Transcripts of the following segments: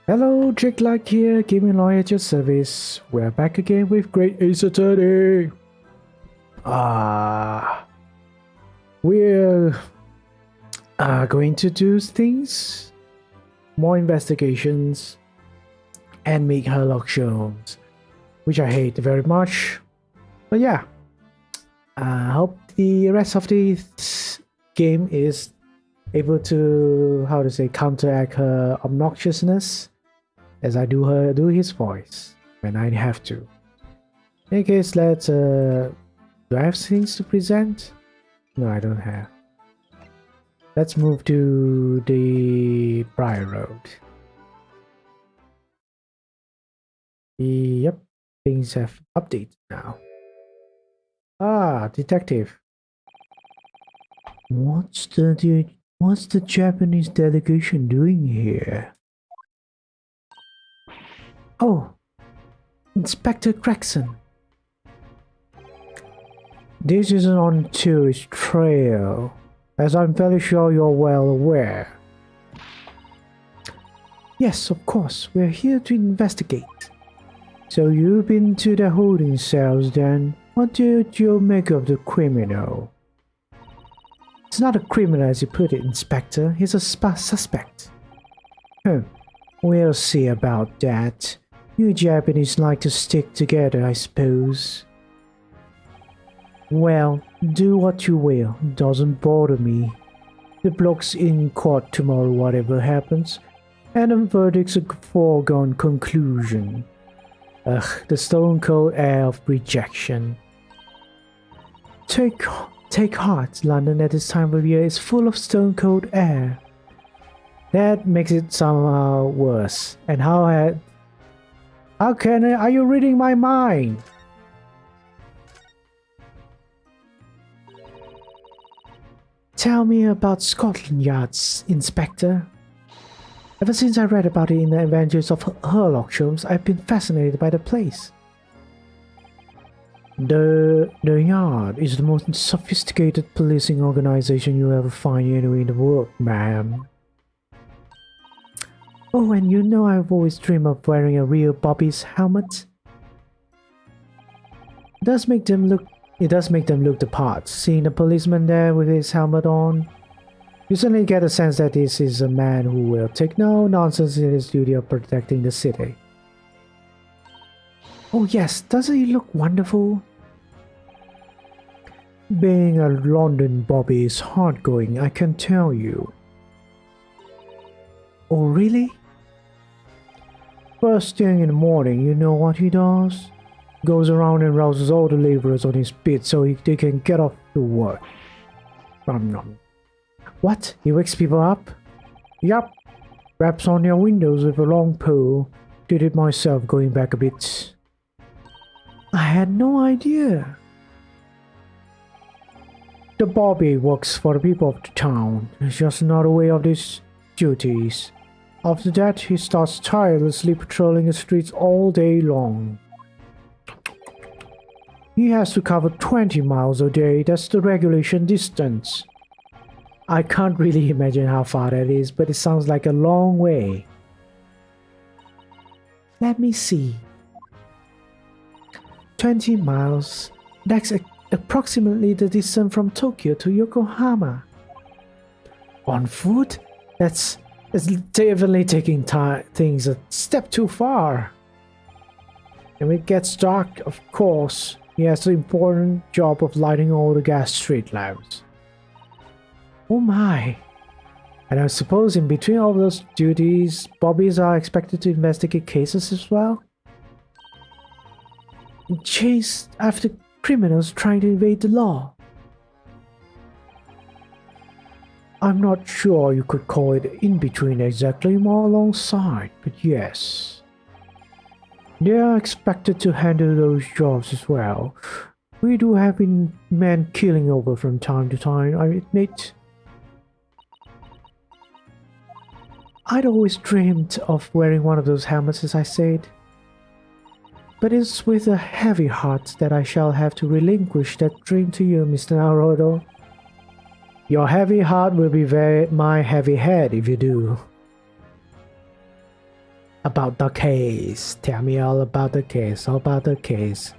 Hello, Jake Like here, Gaming Lawyer at your service. We're back again with Great Ace Attorney. We're going to do things, more investigations, and make Sherlock Holmes, which I hate very much. But yeah, I hope the rest of the game is able to, counteract her obnoxiousness as I do his voice when I have to. In case, let's do I have things to present? No, I don't have. Let's move to the Briar Road. Yep, things have updated now. Detective. What's the Japanese delegation doing here? Oh, Inspector Gregson. This isn't on tourist trail, as I'm fairly sure you're well aware. Yes, of course, we're here to investigate. So you've been to the holding cells then? What did you make of the criminal? It's not a criminal as you put it, Inspector. He's a suspect. We'll see about that. You Japanese like to stick together, I suppose. Well, do what you will. Doesn't bother me. The bloke's in court tomorrow, whatever happens, and the verdict's a foregone conclusion. Ugh, the stone cold air of rejection. Take heart, London at this time of year is full of stone cold air. That makes it somehow worse. And are you reading my mind? Tell me about Scotland Yard's Inspector. Ever since I read about it in the Adventures of Sherlock Holmes, I've been fascinated by the place. The Yard is the most sophisticated policing organization you'll ever find anywhere in the world, ma'am. Oh, and you know I've always dreamed of wearing a real Bobby's helmet. It does make them look the part. Seeing a policeman there with his helmet on, you suddenly get a sense that this is a man who will take no nonsense in his duty of protecting the city. Oh yes, doesn't he look wonderful? Being a London Bobby is hard going, I can tell you. Oh really? First thing in the morning, you know what he does? Goes around and rouses all the laborers on his beat so they can get off to work. What? He wakes people up? Yup. Raps on their windows with a long pole. Did it myself going back a bit. I had no idea. The Bobby works for the people of the town. It's just another way of his duties. After that, he starts tirelessly patrolling the streets all day long. He has to cover 20 miles a day. That's the regulation distance. I can't really imagine how far that is, but it sounds like a long way. Let me see. 20 miles. That's approximately the distance from Tokyo to Yokohama. On foot? That's definitely taking things a step too far. And when it gets dark, of course, he has the important job of lighting all the gas street lamps. Oh my! And I suppose in between all those duties, Bobbies are expected to investigate cases as well? Chase after criminals trying to evade the law. I'm not sure you could call it in between exactly, more alongside, but yes. They are expected to handle those jobs as well. We do have men killing over from time to time, I admit. I'd always dreamed of wearing one of those helmets, as I said. But it's with a heavy heart that I shall have to relinquish that dream to you, Mr. Naruto. Your heavy heart will be my heavy head if you do. About the case. Tell me all about the case. All about the case.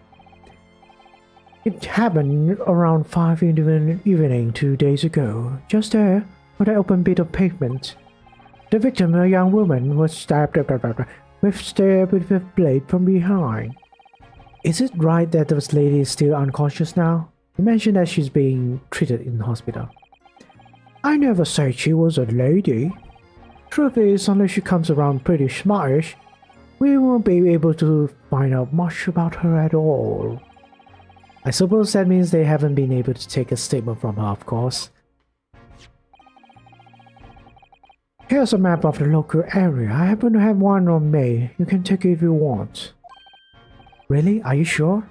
It happened around 5 in the evening 2 days ago. Just there, on the open bit of pavement. The victim, a young woman, was stabbed with a blade from behind. Is it right that this lady is still unconscious now? You mentioned that she's being treated in hospital. I never said she was a lady. Truth is, unless she comes around pretty smartish, we won't be able to find out much about her at all. I suppose that means they haven't been able to take a statement from her, of course. Here's a map of the local area. I happen to have one on me. You can take it if you want. Really? Are you sure?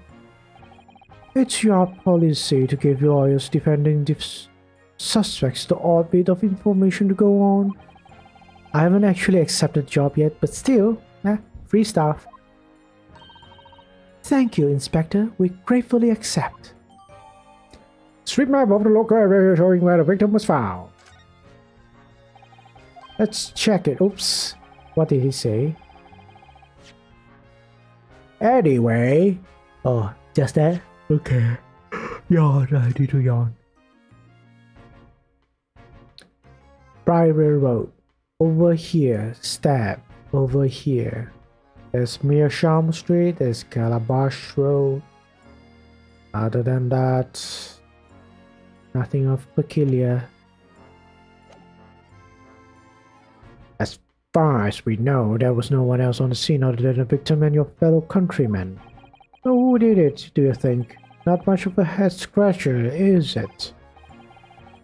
It's your policy to give lawyers defending suspects the odd bit of information to go on. I haven't actually accepted the job yet, but still, free stuff. Thank you, Inspector. We gratefully accept. Street map of the local area showing where the victim was found. Let's check it. Oops. What did he say? Anyway. Oh, just that? Okay. Yawn. I need to yawn. Priory Road. Over here. Stab. Over here. There's Sholme Street. There's Calabash Road. Other than that, nothing of peculiar. As far as we know, there was no one else on the scene other than the victim and your fellow countrymen. So who did it, do you think? Not much of a head scratcher, is it?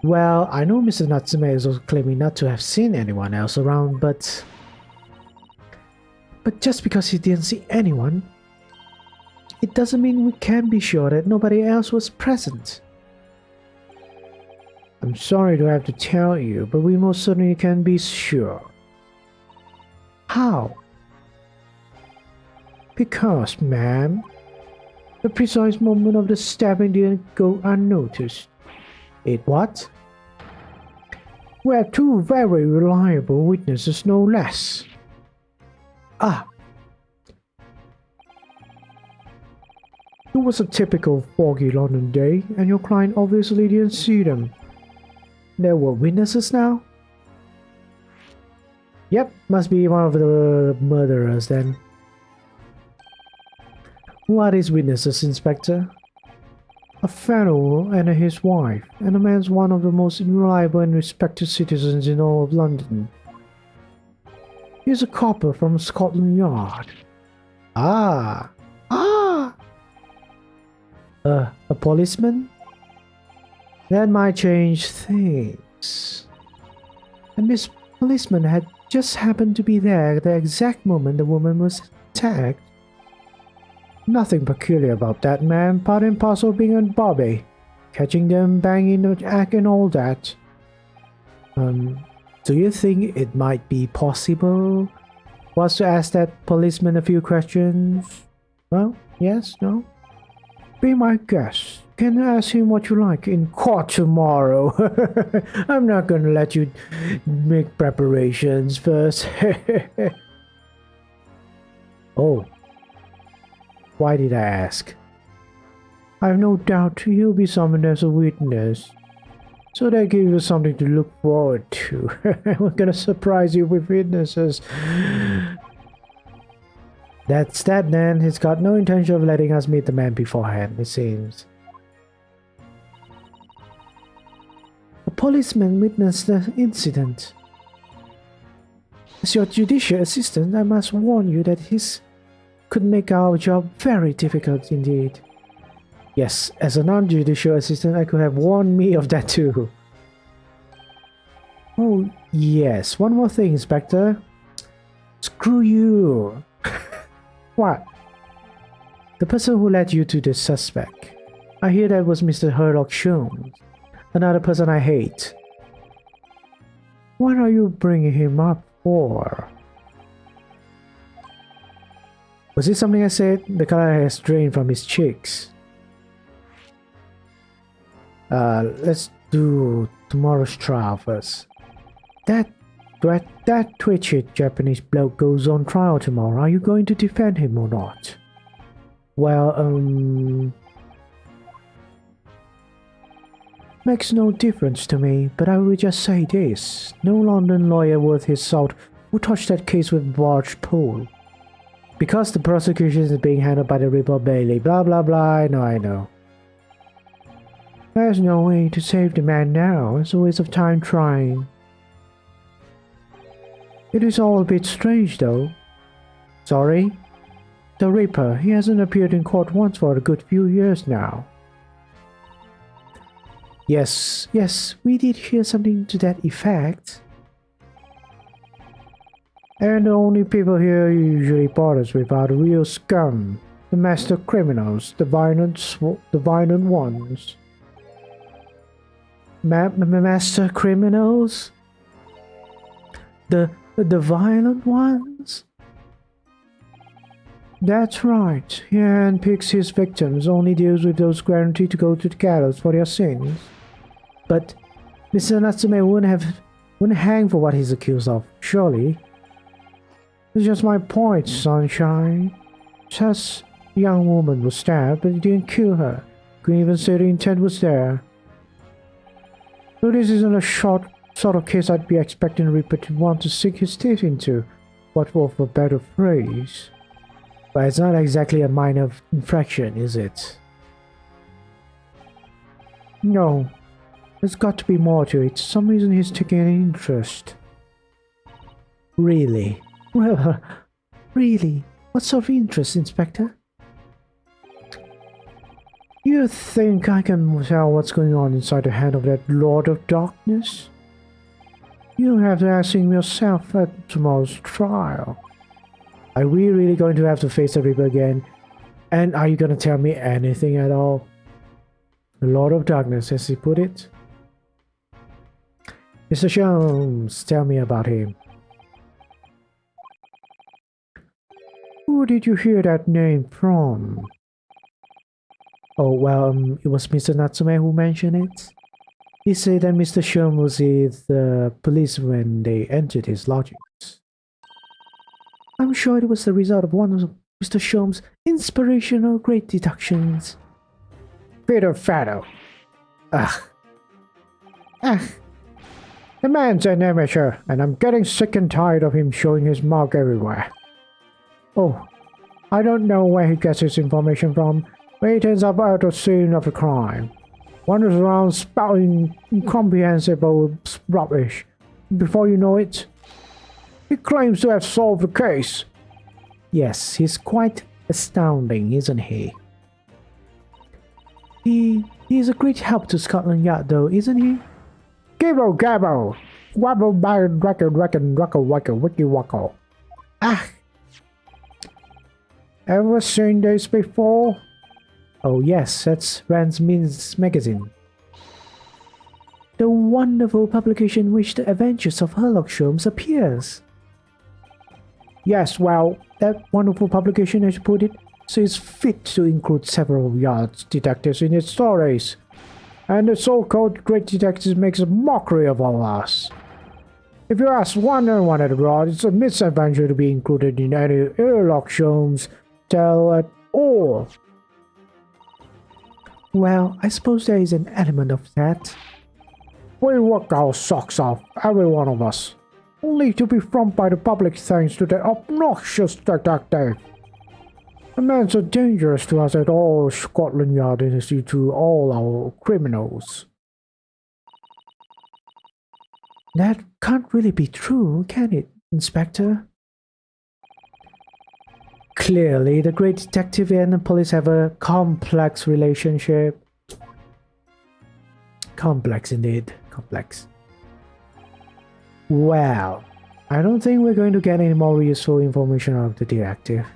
Well, I know Mr. Natsume is also claiming not to have seen anyone else around, but just because he didn't see anyone, it doesn't mean we can be sure that nobody else was present. I'm sorry to have to tell you, but we most certainly can be sure. How? Because, ma'am, the precise moment of the stabbing didn't go unnoticed. It what? We have two very reliable witnesses, no less. Ah. It was a typical foggy London day, and your client obviously didn't see them. There were witnesses now? Yep, must be one of the murderers then. What is witnesses, Inspector? A fellow and his wife, and the man's one of the most reliable and respected citizens in all of London. He's a copper from Scotland Yard. Ah! A policeman? That might change things. And this policeman had just happened to be there at the exact moment the woman was attacked. Nothing peculiar about that man, part and parcel of being a bobby. Catching them banging the act and all that. Do you think it might be possible for us to ask that policeman a few questions? Well, yes, no? Be my guest. Can you ask him what you like in court tomorrow? I'm not gonna let you make preparations first. Oh. Why did I ask? I have no doubt he'll be summoned as a witness. So that gives you something to look forward to. We're gonna surprise you with witnesses. That's that then. He's got no intention of letting us meet the man beforehand, it seems. A policeman witnessed the incident. As your judicial assistant, I must warn you that his could make our job very difficult indeed. Yes, as a non-judicial assistant, I could have warned me of that too. Oh, yes. One more thing, Inspector. Screw you. What? The person who led you to the suspect. I hear that was Mr. Sholme, another person I hate. What are you bringing him up for? Was it something I said? The color has drained from his cheeks. Let's do tomorrow's trial first. That that twitchy Japanese bloke goes on trial tomorrow. Are you going to defend him or not? Well, makes no difference to me, but I will just say this. No London lawyer worth his salt will touch that case with barge pole. Because the prosecution is being handled by the Ripper Bailey, blah blah blah, I know. There's no way to save the man now, it's a waste of time trying. It is all a bit strange though. Sorry? The Ripper, he hasn't appeared in court once for a good few years now. Yes, we did hear something to that effect. And the only people here who usually bothers with are the real scum, the master criminals, the violent ones. Master criminals? The violent ones? That's right. He handpicks his victims, only deals with those guaranteed to go to the gallows for their sins. But Mr. Natsume wouldn't hang for what he's accused of, surely. It's just my point, sunshine. Says the young woman was stabbed, but he didn't kill her. Couldn't even say the intent was there. So this isn't a sort of case I'd be expecting Ripper to want to sink his teeth into, what for a better phrase. But it's not exactly a minor infraction, is it? No. There's got to be more to it. For some reason he's taking an interest. Really? Well, really? What sort of interest, Inspector? You think I can tell what's going on inside the head of that Lord of Darkness? You'll have to ask him yourself at tomorrow's trial. Are we really going to have to face the Ripper again? And are you going to tell me anything at all? The Lord of Darkness, as he put it. Mr. Sholme, tell me about him. Who did you hear that name from? Oh, well, it was Mr. Natsume who mentioned it. He said that Mr. Sholme was with the police when they entered his lodgings. I'm sure it was the result of one of Mr. Sholme's inspirational great deductions. P34. Ugh. The man's an amateur, and I'm getting sick and tired of him showing his mark everywhere. Oh, I don't know where he gets his information from, but he turns up at the scene of the crime. Wanders around spouting incomprehensible rubbish. Before you know it, he claims to have solved the case. Yes, he's quite astounding, isn't he? He's a great help to Scotland Yard, though, isn't he? Gibbo gabbo! Wabble bag reckon wiki wacko. Ah! Ever seen this before? Oh yes, that's Rand's Means magazine. The wonderful publication in which the adventures of Sherlock Holmes appears. Yes, well, that wonderful publication, as you put it, sees fit to include several Yard's detectives in its stories. And the so-called great detectives makes a mockery of all us. If you ask one at abroad, it's a misadventure to be included in any Sherlock Holmes tale at all. Well, I suppose there is an element of that. We work our socks off, every one of us, only to be thumped by the public thanks to that obnoxious detective. The man's so dangerous to us at all Scotland Yard is due to all our criminals. That can't really be true, can it, Inspector? Clearly, the great detective and the police have a complex relationship. Complex indeed. Complex. Well, I don't think we're going to get any more useful information out of the detective.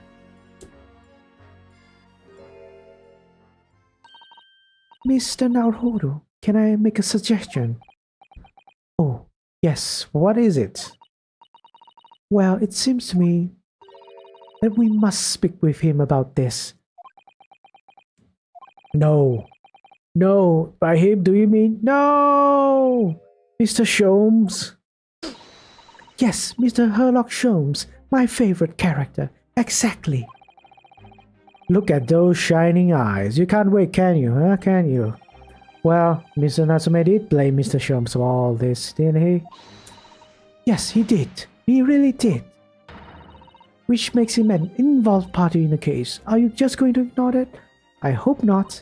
Mr. Naruhodo, can I make a suggestion? Oh, yes, what is it? Well, it seems to me that we must speak with him about this. No. No, by him do you mean? No! Mr. Sholmes. Yes, Mr. Sholme, my favorite character. Exactly. Look at those shining eyes. You can't wait, can you, huh? Can you? Well, Mr. Natsume did blame Mr. Sholme for all this, didn't he? Yes, he did. He really did. Which makes him an involved party in the case. Are you just going to ignore that? I hope not.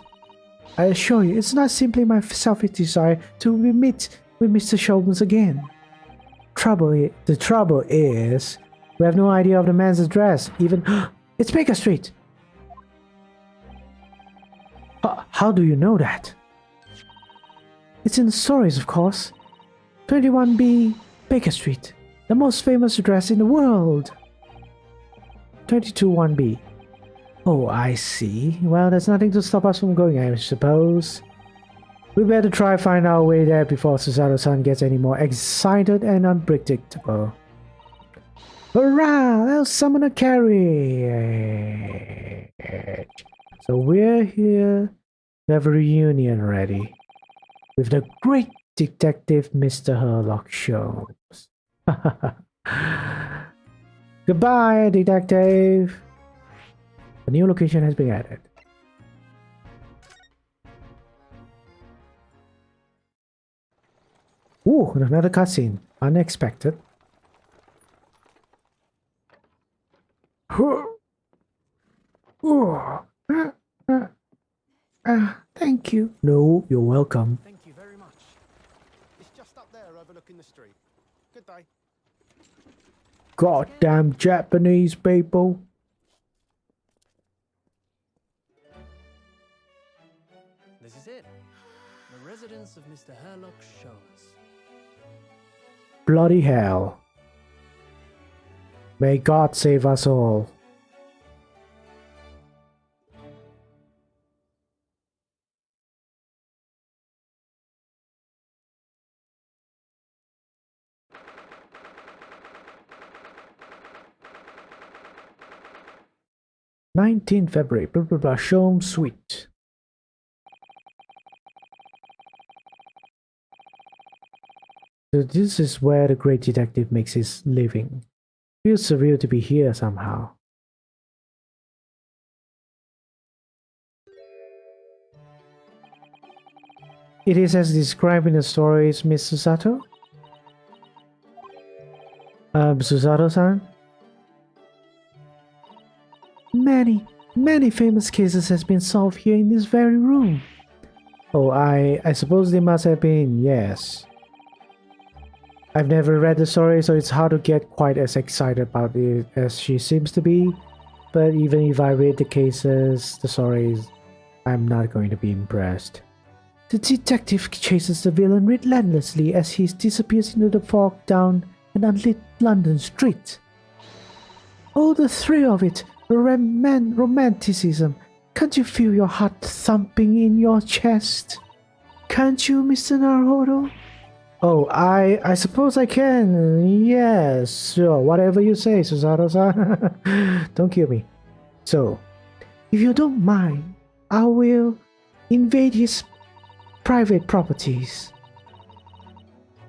I assure you, it's not simply my selfish desire to meet with Mr. Sholme again. The trouble is, we have no idea of the man's address. Even it's Baker Street. How do you know that? It's in the stories, of course. 21B Baker Street, the most famous address in the world. 22-1B. Oh, I see. Well, there's nothing to stop us from going, I suppose. We better try find our way there before Susato-san gets any more excited and unpredictable. Hurrah! I'll summon a carriage. So we're here to have a reunion ready with the great detective Mr. Sholme. Goodbye, detective. A new location has been added. Ooh, another cutscene. Unexpected. Thank you. No, you're welcome. Thank you very much. It's just up there overlooking the street. Good day. Goddamn Japanese people. This is it. The residence of Mr. Sholme. Bloody hell. May God save us all. February 19th, blah blah blah, Sholme Suite. So this is where the great detective makes his living. Feels surreal to be here somehow. It is as described in the stories, Miss Susato? Susato-san? Many famous cases has been solved here in this very room. Oh, I suppose they must have been, yes. I've never read the story, so it's hard to get quite as excited about it as she seems to be. But even if I read the cases, the stories, I'm not going to be impressed. The detective chases the villain relentlessly as he disappears into the fog down an unlit London street. Oh, the thrill of it! Romanticism. Can't you feel your heart thumping in your chest? Can't you, Mr. Naruto? Oh, I suppose I can. Yes, sure. Whatever you say, Susato-san. Don't kill me. So, if you don't mind, I will invade his private properties.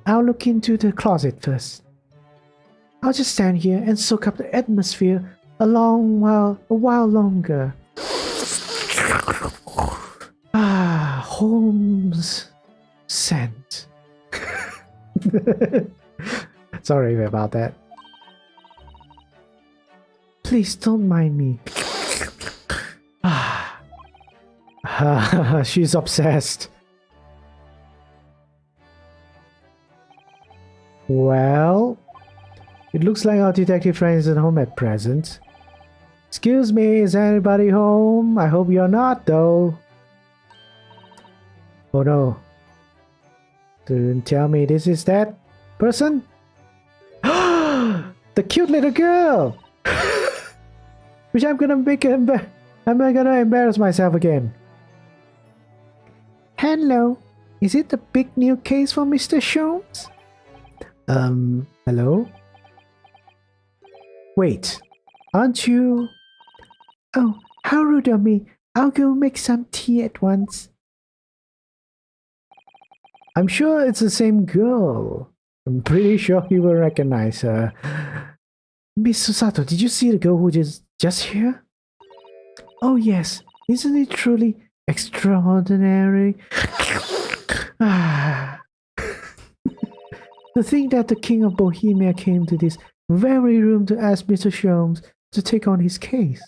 I'll look into the closet first. I'll just stand here and soak up the atmosphere a while longer. Holmes scent. Sorry about that. Please don't mind me. She's obsessed. Well, it looks like our detective friend isn't home at present. Excuse me, is anybody home? I hope you're not, though. Oh no. Didn't tell me this is that person? The cute little girl! Which I'm gonna embarrass myself again. Hello. Is it the big new case for Mr. Sholme? Hello? Wait, aren't you... Oh, how rude of me. I'll go make some tea at once. I'm sure it's the same girl. I'm pretty sure he will recognize her. Miss Susato, did you see the girl who just here? Oh yes, isn't it truly extraordinary? Ah. To think that the King of Bohemia came to this very room to ask Mr. Sholmes to take on his case.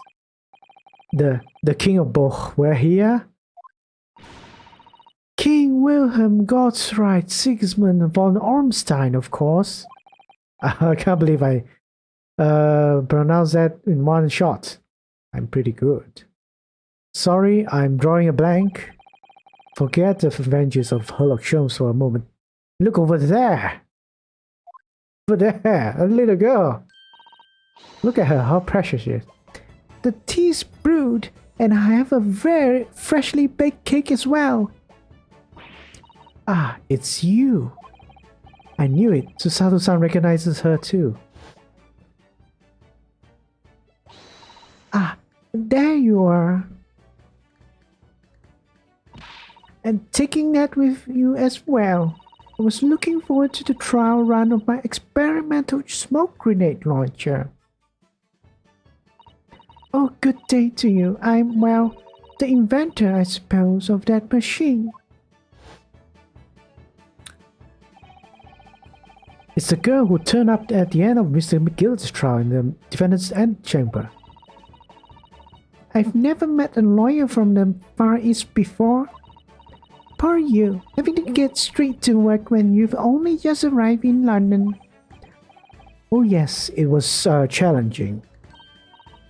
The King of Bohemia? King Wilhelm Gottsright Sigismund von Ormstein, of course. I can't believe I pronounced that in one shot. I'm pretty good. Sorry, I'm drawing a blank. Forget the adventures of Sherlock Holmes for a moment. Look over there! Over there, a little girl. Look at her, how precious she is. The tea's brewed, and I have a very freshly baked cake as well. Ah, it's you. I knew it. Susato-san recognizes her too. Ah, there you are. And taking that with you as well. I was looking forward to the trial run of my experimental smoke grenade launcher. Oh, good day to you. I'm, well, the inventor, I suppose, of that machine. It's the girl who turned up at the end of Mr. McGill's trial in the defendant's antechamber. I've never met a lawyer from the Far East before. Poor you, having to get straight to work when you've only just arrived in London. Oh yes, it was challenging.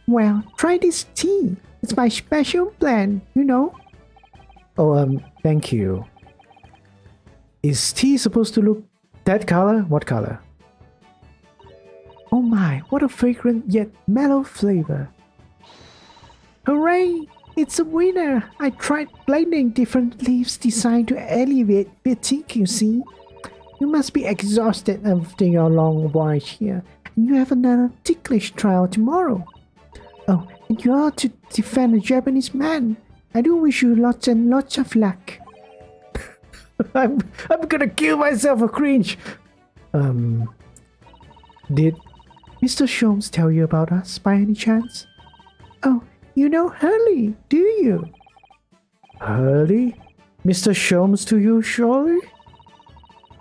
Well, try this tea. It's my special blend, you know. Oh, thank you. Is tea supposed to look that color? What color? Oh my, what a fragrant yet mellow flavor. Hooray! It's a winner! I tried blending different leaves designed to alleviate fatigue, you see. You must be exhausted after your long voyage here, and you have another ticklish trial tomorrow. Oh, and you are to defend a Japanese man. I do wish you lots and lots of luck. I'm gonna kill myself for cringe. Did Mr. Sholmes tell you about us by any chance? Oh, you know Hurley, do you? Hurley? Mr. Sholmes to you, surely?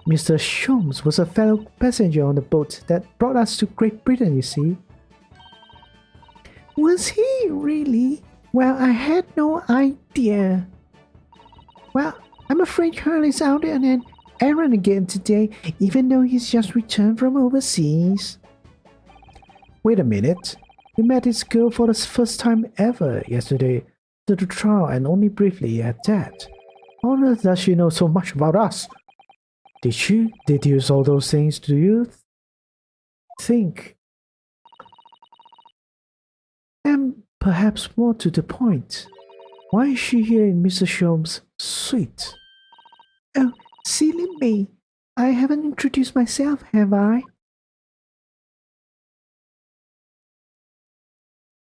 Mr. Sholmes was a fellow passenger on the boat that brought us to Great Britain, you see. Was he really? Well, I had no idea. Well, I'm afraid Hurley's out on an errand again today, even though he's just returned from overseas. Wait a minute. We met this girl for the first time ever yesterday to the trial, and only briefly at that. How on earth does she know so much about us? Did she deduce all those things, do you think? And perhaps more to the point, why is she here in Mr. Sholmes' suite? Oh, silly me. I haven't introduced myself, have I?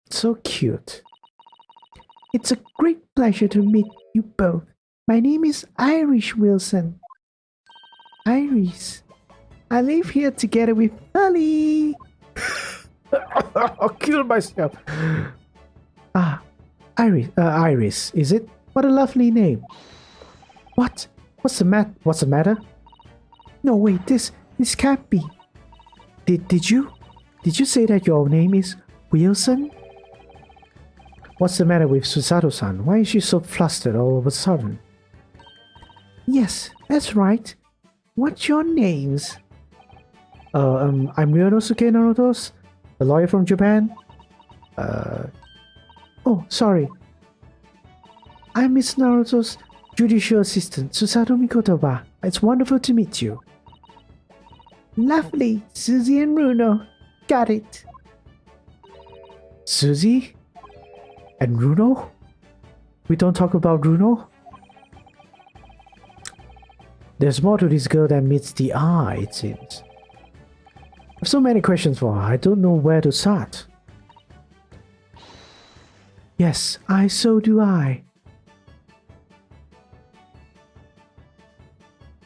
So cute. It's a great pleasure to meet you both. My name is Iris Wilson. Iris. I live here together with Polly. I'll kill myself. Ah, Iris, is it? What a lovely name. What? What's the matter? No, wait, this can't be. Did you say that your name is Wilson? What's the matter with Susato-san? Why is she so flustered all of a sudden? Yes, that's right. What's your names? I'm Ryonosuke Naruto's, a lawyer from Japan. Oh, sorry. I'm Miss Naruto's judicial assistant, Susato Mikotoba. It's wonderful to meet you. Lovely, Susie and Bruno. Got it. Susie? And Bruno? We don't talk about Bruno? There's more to this girl than meets the eye, it seems. I have so many questions for her, I don't know where to start. Yes, so do I.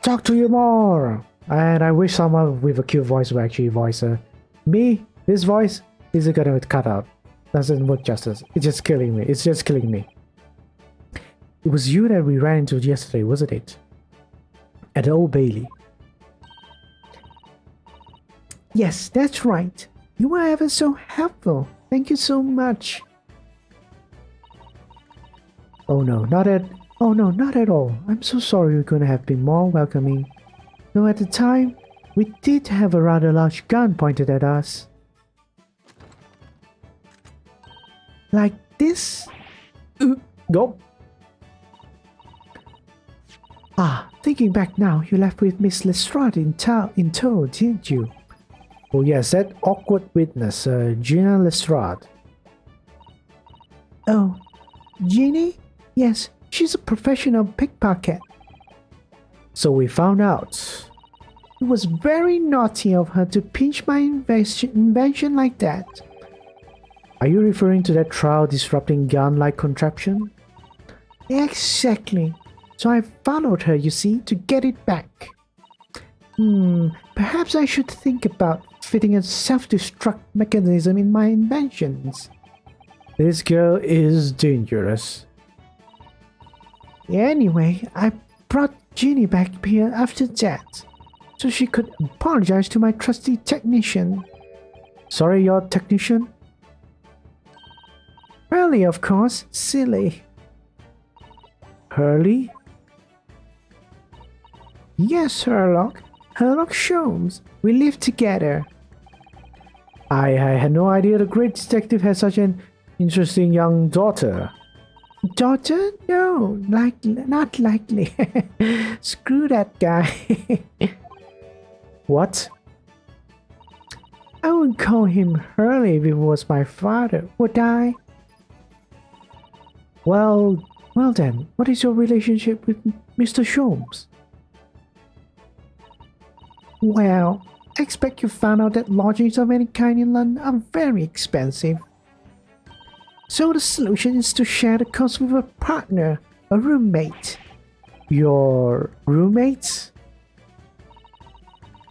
Talk to you more! And I wish someone with a cute voice would actually voice her. Me, this voice, is gonna cut out. Doesn't work justice. It's just killing me. It's just killing me. It was you that we ran into yesterday, wasn't it? At the Old Bailey. Yes, that's right. You were ever so helpful. Thank you so much. Oh no, not at all. I'm so sorry we couldn't have been more welcoming. Though at the time, we did have a rather large gun pointed at us. Like this? Go. Ah, thinking back now, you left with Miss Lestrade in tow, didn't you? Oh yes, that awkward witness, Gina Lestrade. Oh, Jeannie? Yes, she's a professional pickpocket. So we found out. It was very naughty of her to pinch my invention like that. Are you referring to that trial-disrupting gun-like contraption? Exactly. So I followed her, you see, to get it back. Perhaps I should think about fitting a self-destruct mechanism in my inventions. This girl is dangerous. Anyway, I brought Jeannie back here after that, so she could apologize to my trusty technician. Sorry, your technician? Hurley, of course. Silly. Hurley? Yes, Sherlock. Sherlock Sholmes. We live together. I had no idea the great detective had such an interesting young daughter. Daughter? No, not likely. Screw that guy. What? I wouldn't call him Hurley if it was my father, would I? Well then, what is your relationship with Mr. Sholmes? Well, I expect you found out that lodgings of any kind in London are very expensive. So the solution is to share the cost with a partner, a roommate. Your roommate?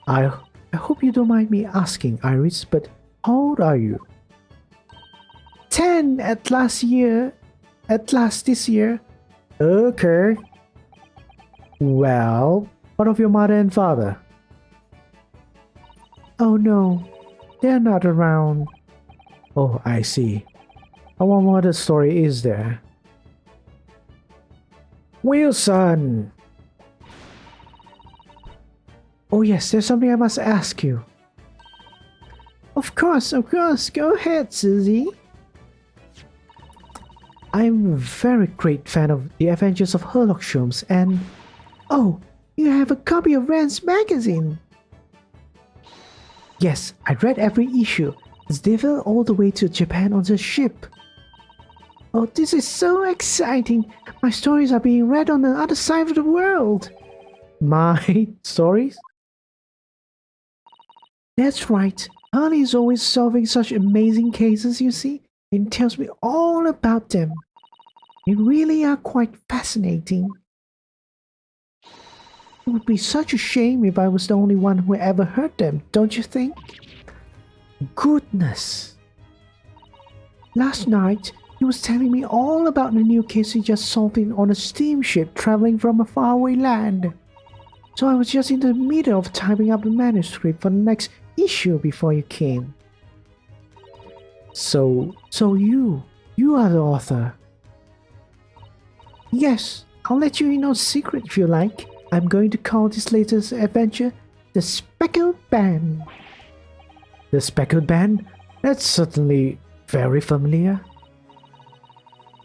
I hope you don't mind me asking, Iris, but how old are you? 10 at last this year. Okay. Well, what of your mother and father? Oh no, they're not around. Oh, I see. What other story is there? Wilson! Oh yes, there's something I must ask you. Of course, go ahead, Susie. I'm a very great fan of the Adventures of Sherlock Holmes and... Oh, you have a copy of Rand's magazine! Yes, I read every issue. It's delivered all the way to Japan on the ship. Oh, this is so exciting! My stories are being read on the other side of the world! My stories? That's right. Harley is always solving such amazing cases, you see, and tells me all about them. They really are quite fascinating. It would be such a shame if I was the only one who ever heard them, don't you think? Goodness! Last night, he was telling me all about the new case he just solved on a steamship traveling from a faraway land. So I was just in the middle of typing up the manuscript for the next issue before you came. So you are the author. Yes, I'll let you in on secret if you like. I'm going to call this latest adventure The Speckled Band. The Speckled Band? That's certainly very familiar.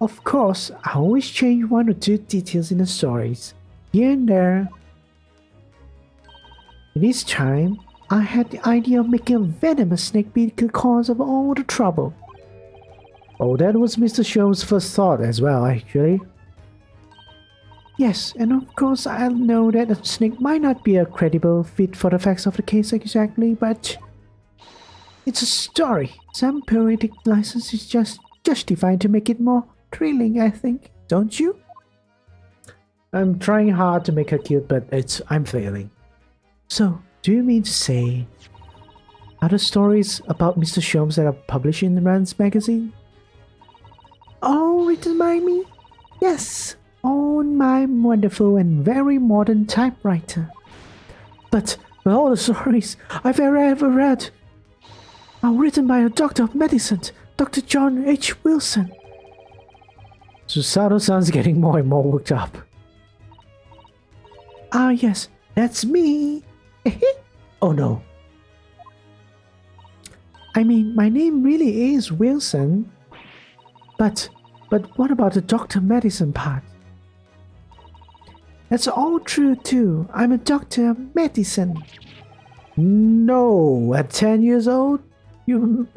Of course, I always change one or two details in the stories, here and there. This time, I had the idea of making a venomous snake be the cause of all the trouble. Oh, that was Mr. Sholmes' first thought as well, actually. Yes, and of course I know that a snake might not be a credible fit for the facts of the case exactly, but it's a story. Some poetic license is just justified to make it more thrilling, I think. Don't you? I'm trying hard to make her cute, but I'm failing. So, do you mean to say other stories about Mr. Sholmes that are published in the Rand's magazine? Oh, written by me? Yes, on my wonderful and very modern typewriter. But all the stories I've ever read are written by a doctor of medicine, Dr. John H. Wilson. Susato-san's getting more and more worked up. Ah, yes, that's me. Oh no. I mean, my name really is Wilson. But what about the doctor medicine part? That's all true too. I'm a doctor of medicine. No, at 10 years old? You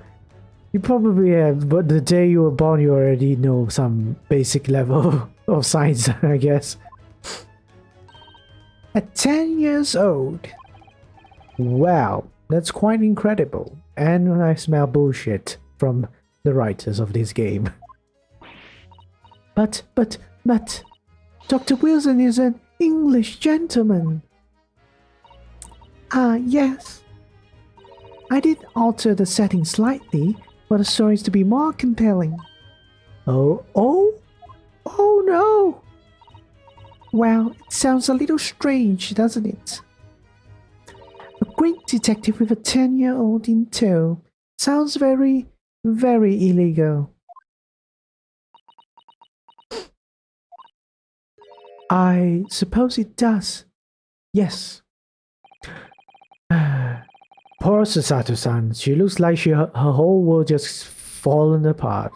probably have, but the day you were born you already know some basic level of science, I guess. At 10 years old? Wow, that's quite incredible. And I smell bullshit from the writers of this game. But, Dr. Wilson is an English gentleman. Ah, yes. I did alter the setting slightly for the stories to be more compelling. Oh no! Well, it sounds a little strange, doesn't it? A great detective with a 10-year-old in tow. Sounds very, very illegal. I suppose it does. Yes. Poor Susato-san. She looks like her whole world just fallen apart.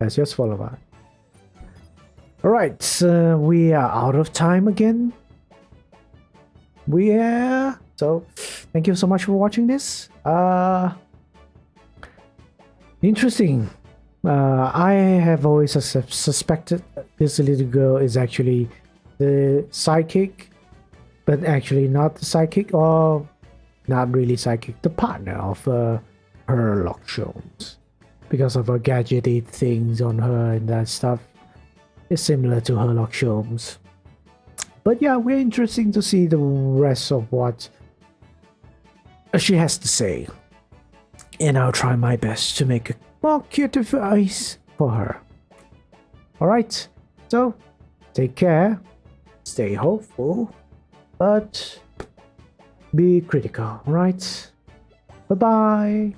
Has just fallen apart. Alright, we are out of time again. So, thank you so much for watching this. Interesting. I have always suspected this little girl is actually the sidekick, but actually not the sidekick, or not really sidekick, the partner of Sherlock Sholmes, because of her gadgety things on her and that stuff is similar to Sherlock Sholmes. But yeah, we're interesting to see the rest of what she has to say, and I'll try my best to make a more cute device for her. Alright, so take care, stay hopeful, but be critical, alright? Bye bye.